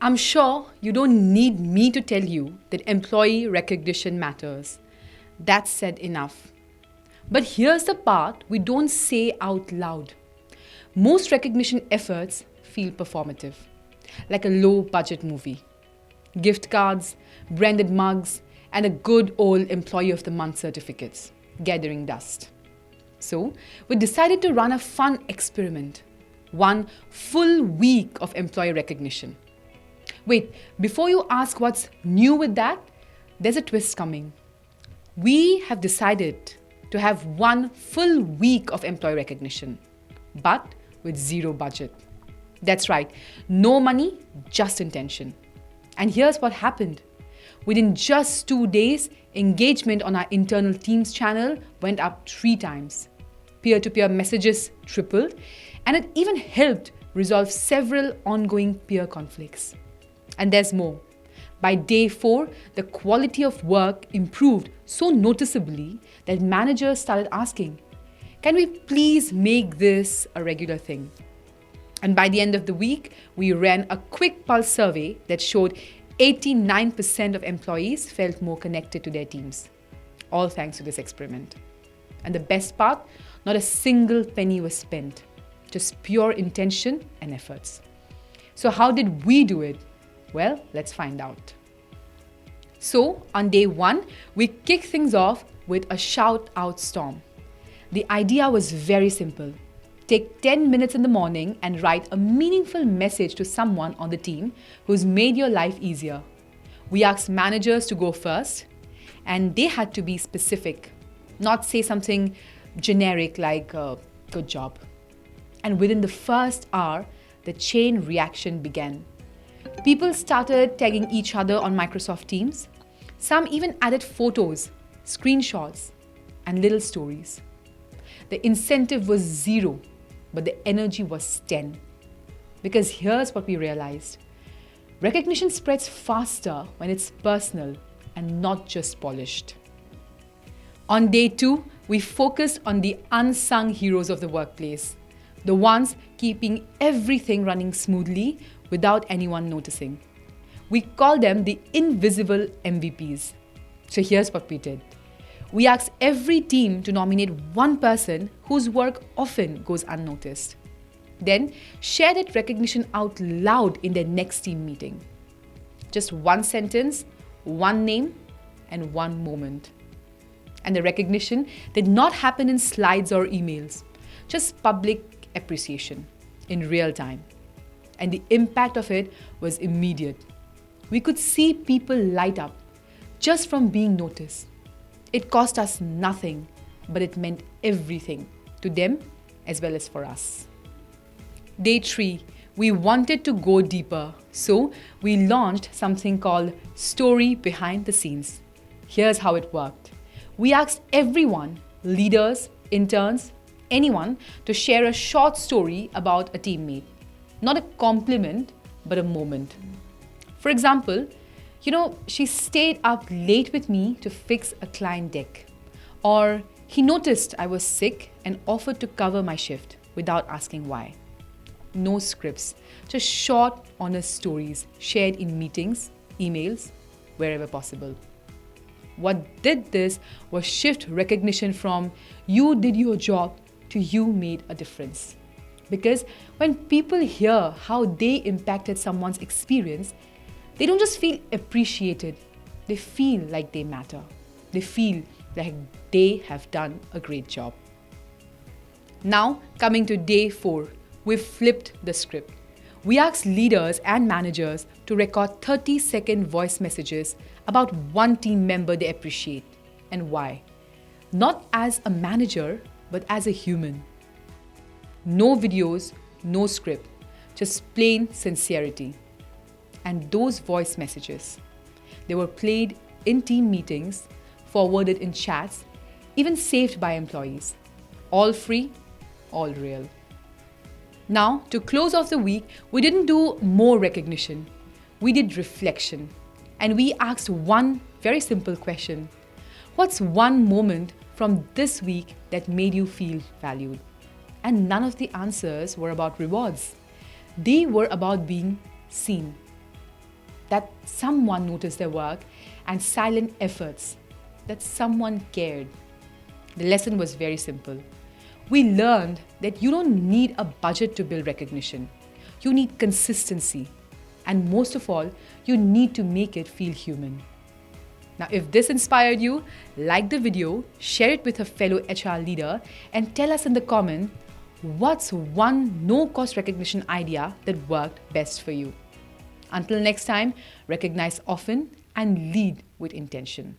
I'm sure you don't need me to tell you that employee recognition matters. That's said enough. But here's the part we don't say out loud. Most recognition efforts feel performative, like a low budget movie. Gift cards, branded mugs, and a good old Employee of the Month certificates, gathering dust. So, we decided to run a fun experiment. One full week of employee recognition. Wait, before you ask what's new with that, there's a twist coming. We have decided to have one full week of employee recognition, but with zero budget. That's right, no money, just intention. And here's what happened. Within just 2 days, engagement on our internal Teams channel went up 3 times. Peer-to-peer messages tripled, and it even helped resolve several ongoing peer conflicts. And there's more. By day 4, the quality of work improved so noticeably that managers started asking, can we please make this a regular thing? And by the end of the week, we ran a quick pulse survey that showed 89% of employees felt more connected to their teams. All thanks to this experiment. And the best part, not a single penny was spent, just pure intention and efforts. So how did we do it? Well, let's find out. So, on day 1, we kicked things off with a shout-out storm. The idea was very simple. Take 10 minutes in the morning and write a meaningful message to someone on the team who's made your life easier. We asked managers to go first, and they had to be specific, not say something generic like, good job. And within the first hour, the chain reaction began. People started tagging each other on Microsoft Teams. Some even added photos, screenshots, and little stories. The incentive was 0, but the energy was 10. Because here's what we realized. Recognition spreads faster when it's personal and not just polished. On day 2, we focused on the unsung heroes of the workplace. The ones keeping everything running smoothly without anyone noticing. We call them the invisible MVPs. So here's what we did. We asked every team to nominate one person whose work often goes unnoticed. Then share that recognition out loud in their next team meeting. Just one sentence, one name, and one moment. And the recognition did not happen in slides or emails, just public appreciation in real time. And the impact of it was immediate. We could see people light up just from being noticed. It cost us nothing, but it meant everything to them as well as for us. Day 3, we wanted to go deeper, so we launched something called Story Behind the Scenes. Here's how it worked. We asked everyone, leaders, interns, anyone, to share a short story about a teammate. Not a compliment, but a moment. For example, she stayed up late with me to fix a client deck. Or he noticed I was sick and offered to cover my shift without asking why. No scripts, just short, honest stories shared in meetings, emails, wherever possible. What did this was shift recognition from you did your job to you made a difference. Because when people hear how they impacted someone's experience, they don't just feel appreciated, they feel like they matter. They feel like they have done a great job. Now, coming to day 4, we've flipped the script. We asked leaders and managers to record 30-second voice messages about one team member they appreciate and why. Not as a manager, but as a human. No videos, no script, just plain sincerity. And those voice messages, they were played in team meetings, forwarded in chats, even saved by employees. All free, all real. Now, to close off the week, we didn't do more recognition. We did reflection. And we asked one very simple question. What's one moment from this week that made you feel valued? And none of the answers were about rewards. They were about being seen. that someone noticed their work, and silent efforts that someone cared. The lesson was very simple. We learned that you don't need a budget to build recognition. You need consistency. And most of all, you need to make it feel human. Now, if this inspired you, like the video, share it with a fellow HR leader, and tell us in the comment what's one no-cost recognition idea that worked best for you. Until next time, recognize often and lead with intention.